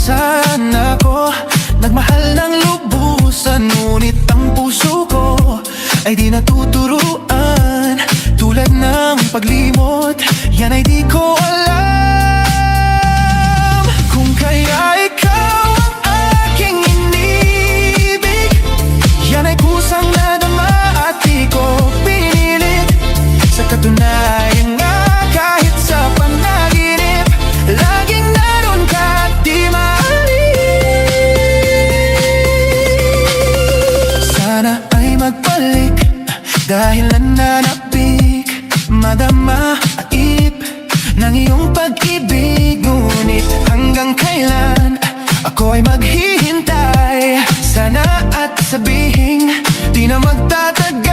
Sana ko nagmahal ng lubusan, ngunit ang puso ko ay di natuturuan. Tulad ng paglimot, yan ay di ko alam. Kung kaya ikaw ang aking inibig, yan ay kusang nadama at di ko pinilit. Sa katunayan nga, kahit sa panaginip, laging naroon ka at di magbalik dahil nananapik, madama at ip ng iyong pag-ibig. Ngunit hanggang kailan ako ay maghihintay? Sana at sabihing di na magtatagal.